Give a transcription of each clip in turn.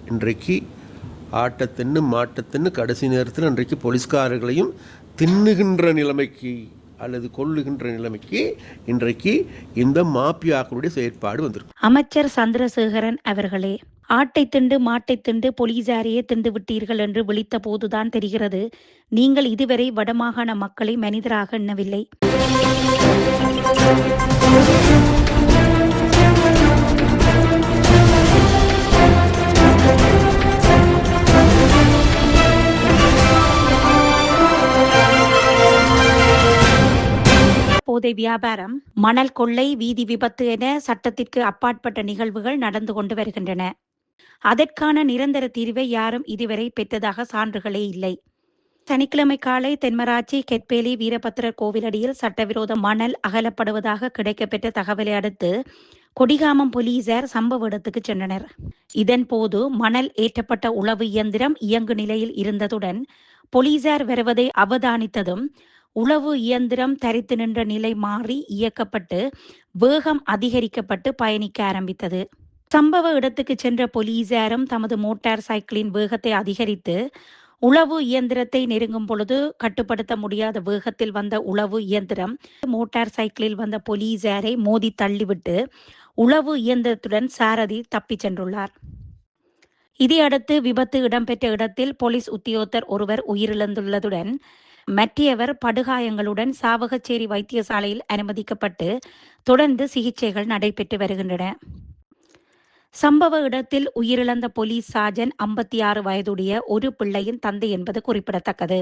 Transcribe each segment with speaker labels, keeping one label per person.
Speaker 1: இன்றைக்கு ஆட்டத்தின்னு மாட்டத்தின்னு கடைசி நேரத்தில் இன்றைக்கு போலீஸ்காரர்களையும் தின்னுகின்ற நிலைமைக்கு அல்லது கொள்ளுகின்ற நிலைமைக்கு இன்றைக்கு இந்த மாப்பியாக்களுடைய செயற்பாடு வந்திருக்கு.
Speaker 2: அமைச்சர் சந்திரசேகரன் அவர்களே, ஆட்டை திண்டு மாட்டை திண்டு போலீசாரையே திண்டு விட்டீர்கள் என்று விழித்த போதுதான் தெரிகிறது நீங்கள் இதுவரை வடமாகாண மக்களை மனிதராக எண்ணவில்லை. போதை வியாபாரம், மணல் கொள்ளை, வீதி விபத்து என சட்டத்திற்கு அப்பாற்பட்ட நிகழ்வுகள் நடந்து கொண்டு வருகின்றன. அதற்கான நிரந்தர தீர்வை யாரும் இதுவரை பெற்றதாக சான்றுகளே இல்லை. சனிக்கிழமை காலை தென்மராட்சி கெட்பேலி வீரபத்திரர் கோவிலடியில் சட்டவிரோத மணல் அகலப்படுவதாக கிடைக்கப்பெற்ற தகவலை அடுத்து கொடிகாமம் போலீசார் சம்பவ இடத்துக்கு சென்றனர். இதன் போது மணல் ஏற்றப்பட்ட உளவு இயந்திரம் இயங்கு நிலையில் இருந்ததுடன் போலீசார் வருவதை அவதானித்ததும் உளவு இயந்திரம் தரித்து நின்ற நிலை மாறி இயக்கப்பட்டு வேகம் அதிகரிக்கப்பட்டு பயணிக்க ஆரம்பித்தது. சம்பவ இடத்துக்கு சென்ற போலீசாரும் தமது மோட்டார் சைக்கிளின் வேகத்தை அதிகரித்து உளவு இயந்திரத்தை நெருங்கும் பொழுது கட்டுப்படுத்த முடியாத வேகத்தில் வந்த உளவு இயந்திரம் மோட்டார் சைக்கிளில் வந்த போலீசாரை மோதி தள்ளிவிட்டு உளவு இயந்திரத்துடன் சாரதி தப்பிச் சென்றுள்ளார். இதையடுத்து விபத்து இடம்பெற்ற இடத்தில் போலீஸ் உத்தியோகத்தர் ஒருவர் உயிரிழந்துள்ளதுடன் மற்றவர் படுகாயங்களுடன் சாவகச்சேரி வைத்தியசாலையில் அனுமதிக்கப்பட்டு தொடர்ந்து சிகிச்சைகள் நடைபெற்று வருகின்றன. சம்பவ இடத்தில் உயிரிழந்த போலீஸ் சார்ஜன் 56 வயதுடைய ஒரு பிள்ளையின் தந்தை என்பது குறிப்பிடத்தக்கது.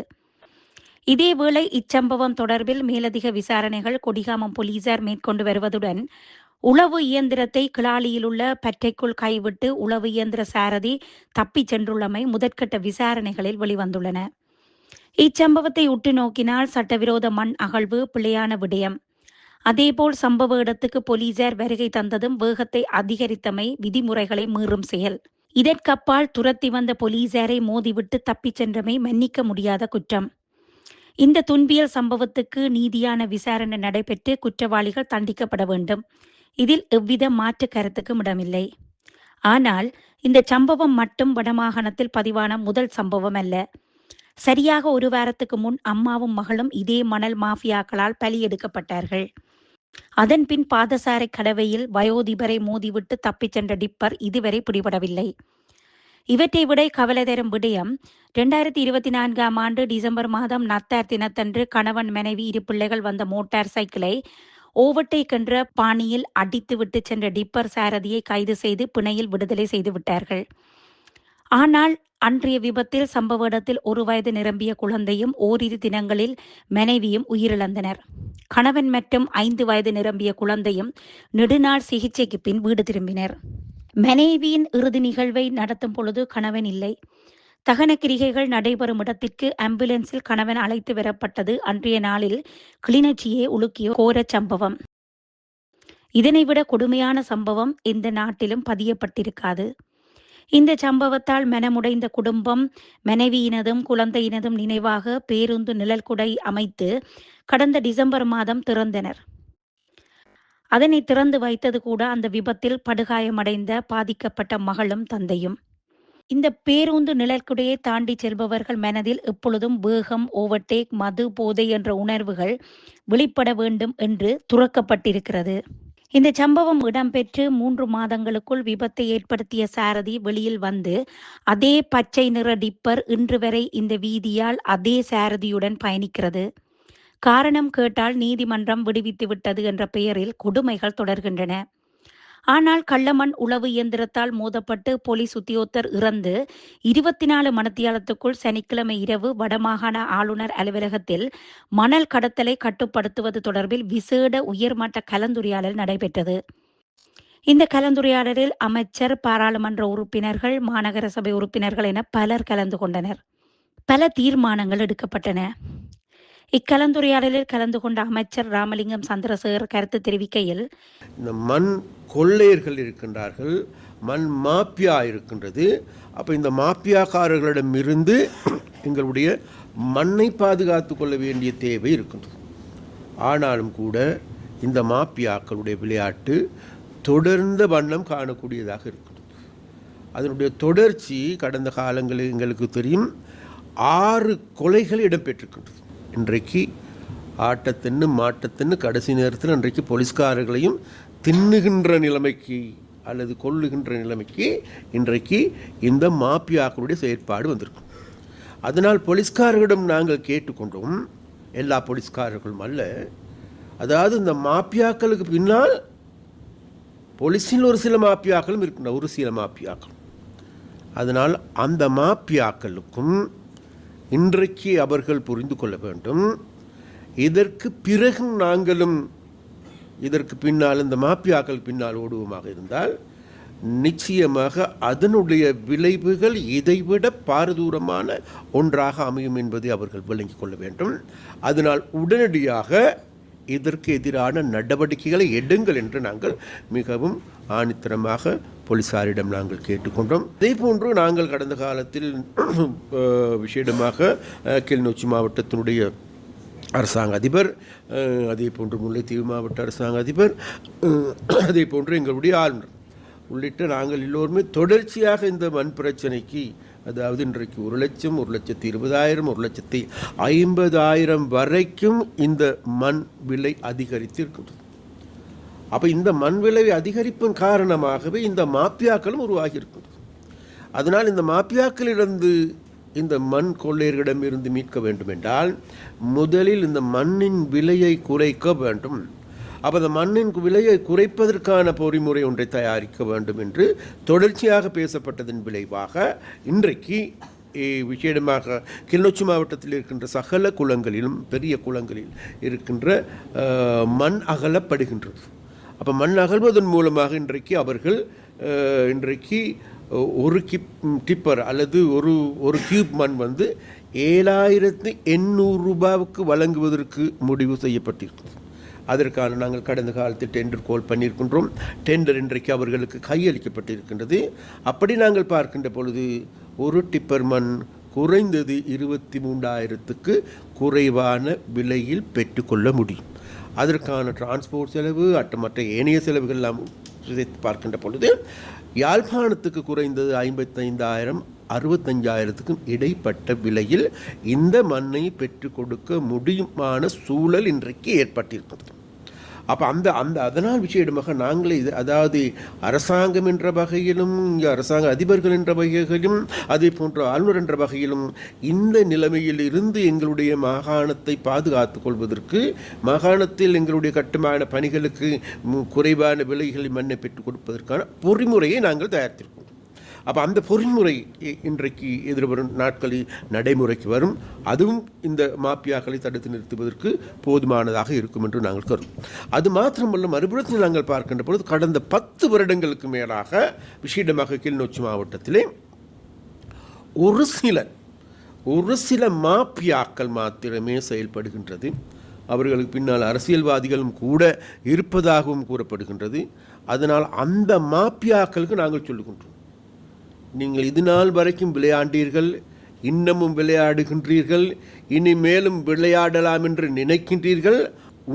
Speaker 2: இதேவேளை இச்சம்பவம் தொடர்பில் மேலதிக விசாரணைகள் கொடிகாமம் போலீசார் மேற்கொண்டு வருவதுடன் உளவு இயந்திரத்தை கிளாலியில் உள்ள பற்றைக்குள் கைவிட்டு உளவு இயந்திர சாரதி தப்பிச் சென்றுள்ளமை முதற்கட்ட விசாரணைகளில் வெளிவந்துள்ளன. இச்சம்பவத்தை உற்று நோக்கினால் சட்டவிரோத மண் அகழ்வு பிழையான விடயம். அதேபோல் சம்பவ இடத்துக்கு போலீசார் வருகை தந்ததும் வேகத்தை அதிகரித்தமை விதிமுறைகளை மீறும் செயல். இதற்கப்பால் துரத்தி வந்த போலீசாரை மோதிவிட்டு தப்பிச் சென்றமை மன்னிக்க முடியாத குற்றம். இந்த துன்பியல் சம்பவத்துக்கு நீதியான விசாரணை நடைபெற்று குற்றவாளிகள் தண்டிக்கப்பட வேண்டும். இதில் எவ்வித மாற்று கருத்துக்கும் இடமில்லை. ஆனால் இந்த சம்பவம் மட்டும் வடமாகாணத்தில் பதிவான முதல் சம்பவம் அல்ல. சரியாக ஒரு வாரத்துக்கு முன் அம்மாவும் மகளும் இதே மணல் மாஃபியாக்களால் பலியெடுக்கப்பட்டார்கள். அதன்பின் பாதசாரை கடவையில் வயோதிபரை மோதிவிட்டு தப்பிச் சென்ற டிப்பர் இதுவரை பிடிபடவில்லை. இவற்றை விட கவலை தரும் விடயம் 2024 ஆண்டு டிசம்பர் மாதம் நத்தார் தினத்தன்று கணவன் மனைவி 2 பிள்ளைகள் வந்த மோட்டார் சைக்கிளை ஓவர்டேக் என்ற பாணியில் அடித்து விட்டு சென்ற டிப்பர் சாரதியை கைது செய்து பிணையில் விடுதலை செய்து விட்டார்கள். ஆனால் அன்றைய விபத்தில் சம்பவ இடத்தில் 1 வயது நிரம்பிய குழந்தையும் ஓரிரு தினங்களில் மனைவியும் உயிரிழந்தனர். கணவன் மற்றும் 5 வயது நிரம்பிய குழந்தையும் நெடுநாள் சிகிச்சைக்கு பின் வீடு திரும்பினர். மனைவியின் இறுதி நிகழ்வை நடத்தும் பொழுது கணவன் இல்லை. தகன கிரிகைகள் நடைபெறும் இடத்திற்கு ஆம்புலன்ஸில் கணவன் அழைத்து வரப்பட்டது அன்றைய நாளில் கிளிநொச்சியை உலுக்கிய கோர சம்பவம். இதனைவிட கொடுமையான சம்பவம் எந்த நாட்டிலும் பதியப்பட்டிருக்காது. இந்த சம்பவத்தால் மனமுடைந்த குடும்பம் மனைவியினதும் குழந்தையினதும் நினைவாக பேருந்து நிழல்குடை அமைத்து கடந்த டிசம்பர் மாதம் திறந்தனர். அதனை திறந்து வைத்தது கூட அந்த விபத்தில் படுகாயமடைந்த பாதிக்கப்பட்ட மகளும் தந்தையும். இந்த பேருந்து நிழற்குடையை தாண்டி செல்பவர்கள் மனதில் எப்பொழுதும் வேகம், ஓவர்டேக், மது, போதை என்ற உணர்வுகள் வெளிப்பட வேண்டும் என்று துறக்கப்பட்டிருக்கிறது. இந்த சம்பவம் இடம்பெற்று 3 மாதங்களுக்குள் விபத்தை ஏற்படுத்திய சாரதி வெளியில் வந்து அதே பச்சை நிற டிப்பர் இன்று வரை இந்த வீதியால் அதே சாரதியுடன் பயணிக்கிறது. காரணம் கேட்டால் நீதிமன்றம் விடுவித்து விட்டது என்ற பெயரில் கொடுமைகள் தொடர்கின்றன. ஆனால் கள்ளமண் உளவு இயந்திரத்தால் மோதப்பட்டு போலீஸ் உத்தியோகத்தர் இறந்து 24 மணித்தியாலத்துக்குள் சனிக்கிழமை இரவு வடமாகாண ஆளுநர் அலுவலகத்தில் மணல் கடத்தலை கட்டுப்படுத்துவது தொடர்பில் விசேட உயர்மட்ட கலந்துரையாடல் நடைபெற்றது. இந்த கலந்துரையாடலில் அமைச்சர், பாராளுமன்ற உறுப்பினர்கள், மாநகர சபை உறுப்பினர்கள் என பலர் கலந்து கொண்டனர். பல தீர்மானங்கள் எடுக்கப்பட்டன. இக்கலந்துரையாடலில் கலந்து கொண்ட அமைச்சர் ராமலிங்கம் சந்திரசேகர் கருத்து தெரிவிக்கையில்,
Speaker 1: இந்த மண் கொள்ளையர்கள் இருக்கின்றார்கள், மண் மாப்பியா இருக்கின்றது. அப்போ இந்த மாப்பியாக்காரர்களிடமிருந்து எங்களுடைய மண்ணை பாதுகாத்து கொள்ள வேண்டிய தேவை இருக்கின்றது. ஆனாலும் கூட இந்த மாப்பியாக்களுடைய விளையாட்டு தொடர்ந்த வண்ணம் காணக்கூடியதாக இருக்கின்றது. அதனுடைய தொடர்ச்சி கடந்த காலங்களில் எங்களுக்கு தெரியும் 6 கொலைகள் இடம்பெற்றிருக்கின்றது. இன்றைக்கு ஆட்டத்தின்னு மாட்டத்தின்னு கடைசி நேரத்தில் இன்றைக்கு போலீஸ்காரர்களையும் தின்னுகின்ற நிலைமைக்கு அல்லது கொல்லுகின்ற நிலைமைக்கு இன்றைக்கு இந்த மாப்பியாக்களுடைய செயற்பாடு வந்திருக்கும். அதனால் போலீஸ்காரர்களிடம் நாங்கள் கேட்டுக்கொண்டோம், எல்லா போலீஸ்காரர்களும் அல்ல, அதாவது இந்த மாப்பியாக்களுக்கு பின்னால் போலீஸில் ஒரு சில மாப்பியாக்களும் இருக்கின்ற ஒரு சில மாப்பியாக்கள். அதனால் அந்த மாப்பியாக்களுக்கும் இன்றைக்கு அவர்கள் புரிந்து கொள்ள வேண்டும், இதற்கு பிறகு நாங்களும் இதற்கு பின்னால் இந்த மாப்பியாக்கள் பின்னால் ஓடுவோமாக இருந்தால் நிச்சயமாக அதனுடைய விளைவுகள் இதைவிட பாரதூரமான ஒன்றாக அமையும் என்பதை அவர்கள் விளங்கிக் கொள்ள வேண்டும். அதனால் உடனடியாக இதற்கு எதிரான நடவடிக்கைகளை எடுங்கள் என்று நாங்கள் மிகவும் ஆணித்தரமாக போலீசாரிடம் நாங்கள் கேட்டுக்கொண்டோம். அதே போன்று நாங்கள் கடந்த காலத்தில் விசேடமாக கிளிநொச்சி மாவட்டத்தினுடைய அரசாங்க அதிபர், அதே போன்று முல்லைத்தீவு மாவட்ட அரசாங்க அதிபர், அதே போன்று எங்களுடைய ஆளுநர் உள்ளிட்ட நாங்கள் எல்லோருமே தொடர்ச்சியாக இந்த மண் பிரச்சனைக்கு, அதாவது இன்றைக்கு 1,00,000, 1,20,000, 1,50,000 வரைக்கும் இந்த மண் விலை அதிகரித்து இருக்கின்றது. அப்போ இந்த மண் விலை அதிகரிப்பின் காரணமாகவே இந்த மாப்பியாக்களும் உருவாகி இருக்கின்றது. அதனால் இந்த மாப்பியாக்களிலிருந்து இந்த மண் கொள்ளையர்களிடமிருந்து மீட்க வேண்டும் என்றால் முதலில் இந்த மண்ணின் விலையை குறைக்க வேண்டும். அப்போ அந்த மண்ணின் விலையை குறைப்பதற்கான பொறிமுறை ஒன்றை தயாரிக்க வேண்டும் என்று தொடர்ச்சியாக பேசப்பட்டதன் விளைவாக இன்றைக்கு விசேடமாக கிளிநொச்சி மாவட்டத்தில் இருக்கின்ற சகல குளங்களிலும் பெரிய குளங்களில் இருக்கின்ற மண் அகலப்படுகின்றது. அப்போ மண் அகழ்வதன் மூலமாக இன்றைக்கு அவர்கள் இன்றைக்கு ஒரு டிப்பர் அல்லது ஒரு கியூப் மண் 7,800 ரூபாவுக்கு வழங்குவதற்கு முடிவு செய்யப்பட்டிருக்கிறது. அதற்கான நாங்கள் கடந்த காலத்தில் டெண்டர் கோல் பண்ணியிருக்கின்றோம். டெண்டர் இன்றைக்கு அவர்களுக்கு கையளிக்கப்பட்டிருக்கின்றது. அப்படி நாங்கள் பார்க்கின்ற பொழுது ஒரு டிப்பர் மண் குறைந்தது 23,000க்கு குறைவான விலையில் பெற்றுக்கொள்ள முடியும். அதற்கான டிரான்ஸ்போர்ட் செலவு மற்ற ஏனைய செலவுகள் எல்லாம் பார்க்கின்ற பொழுது யாழ்ப்பாணத்துக்கு குறைந்தது 55,000 65,000க்கும் இடைப்பட்ட விலையில் இந்த மண்ணை பெற்றுக் கொடுக்க முடியுமான சூழல் இன்றைக்கு ஏற்பட்டிருக்கிறது. அப்போ அதனால் விசேடமாக நாங்களே அதாவது அரசாங்கம் என்ற வகையிலும் அரசாங்க அதிபர்கள் என்ற வகையிலும் அதே போன்ற ஆளுநர் என்ற வகையிலும் இந்த நிலைமையில் இருந்து எங்களுடைய மாகாணத்தை பாதுகாத்துக் கொள்வதற்கு, மாகாணத்தில் எங்களுடைய கட்டுமான பணிகளுக்கு குறைவான விலைகளில் மண்ணை பெற்றுக் கொடுப்பதற்கான பொறிமுறையை நாங்கள் தயாரித்திருக்கோம். அப்போ அந்த பொறிமுறை இன்றைக்கு எதிர்வரும் நாட்களில் நடைமுறைக்கு வரும். அதுவும் இந்த மாப்பியாக்களை தடுத்து நிறுத்துவதற்கு போதுமானதாக இருக்கும் என்று நாங்கள் கருதும். அது மாத்திரமல்ல, மறுபுறத்தில் நாங்கள் பார்க்கின்ற பொழுது கடந்த 10 வருடங்களுக்கு மேலாக விசேடமாக கிளிநொச்சி மாவட்டத்திலே ஒரு சில மாப்பியாக்கள் மாத்திரமே செயல்படுகின்றது. அவர்களுக்கு பின்னால் அரசியல்வாதிகளும் கூட இருப்பதாகவும் கூறப்படுகின்றது. அதனால் அந்த மாப்பியாக்களுக்கு நாங்கள் சொல்லுகின்றோம், நீங்கள் இது நாள் வரைக்கும் விளையாண்டீர்கள், இன்னமும் விளையாடுகின்றீர்கள், இனி மேலும் விளையாடலாம் என்று நினைக்கின்றீர்கள்.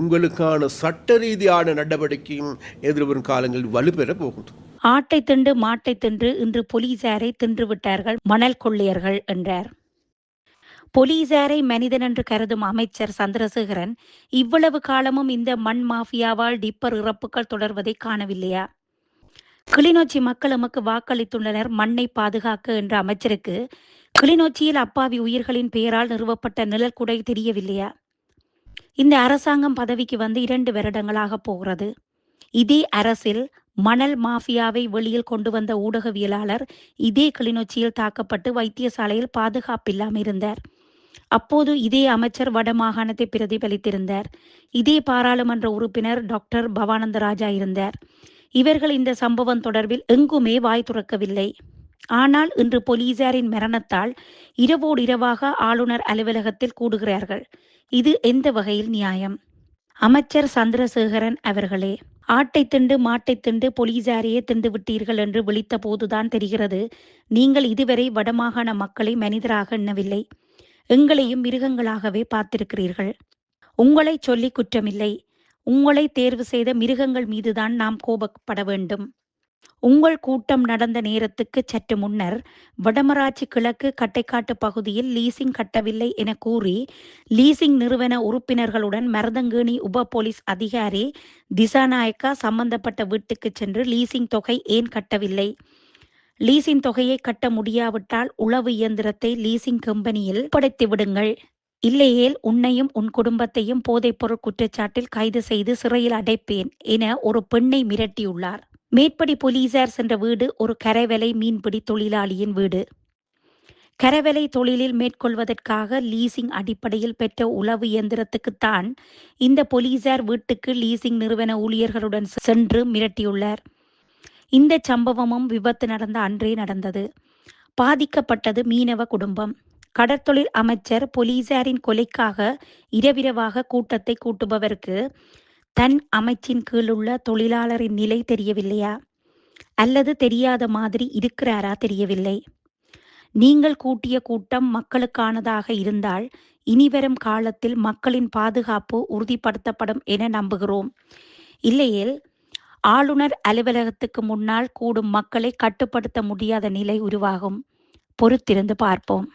Speaker 1: உங்களுக்கான சட்ட ரீதியான நடவடிக்கையும் எதிர்வரும் காலங்களில் வலுப்பெற போகின்றது.
Speaker 2: ஆட்டை தின்று மாட்டை தின்று இன்று போலீசாரை தின்று விட்டார்கள் மணல் கொள்ளையர்கள் என்றார். போலீசாரை மனிதன் என்று கருதும் அமைச்சர் சந்திரசேகரன் இவ்வளவு காலமும் இந்த மண் மாஃபியாவால் டிப்பர் இறப்புகள் தொடர்வதை காணவில்லையா? கிளிநொச்சி மக்கள் எமக்கு வாக்களித்துள்ளனர் மண்ணை பாதுகாக்க என்ற அமைச்சருக்கு கிளிநொச்சியில் அப்பாவி உயிர்களின் பெயரால் நிறுவப்பட்ட நிழற்குடை தெரியவில்லையா? இந்த அரசாங்கம் பதவிக்கு வந்து 2 வருடங்களாக போகிறது. இதே அரசில் மணல் மாஃபியாவை வெளியில் கொண்டு வந்த ஊடகவியலாளர் இதே கிளிநொச்சியில் தாக்கப்பட்டு வைத்தியசாலையில் பாதுகாப்பில்லாமல் இருந்தார். அப்போது இதே அமைச்சர் வடமாகாணத்தை பிரதிபலித்திருந்தார். இதே பாராளுமன்ற உறுப்பினர் டாக்டர் பவானந்த ராஜா இருந்தார். இவர்கள் இந்த சம்பவம் தொடர்பில் எங்குமே வாய் துறக்கவில்லை. ஆனால் இன்று போலீசாரின் மரணத்தால் இரவோடு இரவாக ஆளுநர் அலுவலகத்தில் கூடுகிறார்கள். இது எந்த வகையில் நியாயம்? அமைச்சர் சந்திரசேகரன் அவர்களே, ஆட்டை திண்டு மாட்டை திண்டு போலீசாரையே திண்டு விட்டீர்கள் என்று விழித்த போதுதான் தெரிகிறது நீங்கள் இதுவரை வடமாகாண மக்களை மனிதராக எண்ணவில்லை, எங்களையும் மிருகங்களாகவே பார்த்திருக்கிறீர்கள். உங்களை சொல்லி குற்றமில்லை, உங்களை தேர்வு செய்த மிருகங்கள் மீதுதான் நாம் கோபப்பட வேண்டும். உங்கள் கூட்டம் நடந்த நேரத்துக்கு சற்று முன்னர் வடமராட்சி கிழக்கு கட்டைக்காட்டு பகுதியில் லீசிங் கட்டவில்லை என கூறி லீசிங் நிறுவன உறுப்பினர்களுடன் மருதங்கேணி உப போலீஸ் அதிகாரி திசாநாயக்கா சம்பந்தப்பட்ட வீட்டுக்கு சென்று லீசிங் தொகை ஏன் கட்டவில்லை, லீசிங் தொகையை கட்ட முடியாவிட்டால் உளவு இயந்திரத்தை லீசிங் கம்பெனியில் ஒப்படைத்து விடுங்கள், இல்லையேல் உன்னையும் உன் குடும்பத்தையும் போதைப்பொருள் குற்றச்சாட்டில் கைது செய்து சிறையில் அடைப்பேன் என ஒரு பெண்ணை மிரட்டியுள்ளார். மேற்படி போலீசார் சென்ற வீடு ஒரு கரைவலை மீன்பிடி தொழிலாளியின் வீடு. கரைவலை தொழிலில் மேற்கொள்வதற்காக லீசிங் அடிப்படையில் பெற்ற உளவு இயந்திரத்துக்குத்தான் இந்த போலீசார் வீட்டுக்கு லீசிங் நிறுவன ஊழியர்களுடன் சென்று மிரட்டியுள்ளார். இந்த சம்பவமும் விபத்து நடந்த அன்றே நடந்தது. பாதிக்கப்பட்டது மீனவ குடும்பம். கடற்தொழில் அமைச்சர் போலீசாரின் கொலைக்காக இரவிரவாக கூட்டத்தை கூட்டுபவருக்கு தன் அமைச்சின் கீழுள்ள தொழிலாளரின் நிலை தெரியவில்லையா, அல்லது தெரியாத மாதிரி இருக்கிறாரா தெரியவில்லை. நீங்கள் கூட்டிய கூட்டம் மக்களுக்கானதாக இருந்தால் இனிவரும் காலத்தில் மக்களின் பாதுகாப்பு உறுதிப்படுத்தப்படும் என நம்புகிறோம். இல்லையேல் ஆளுநர் அலுவலகத்துக்கு முன்னால் கூடும் மக்களை கட்டுப்படுத்த முடியாத நிலை உருவாகும். பொறுத்திருந்து பார்ப்போம்.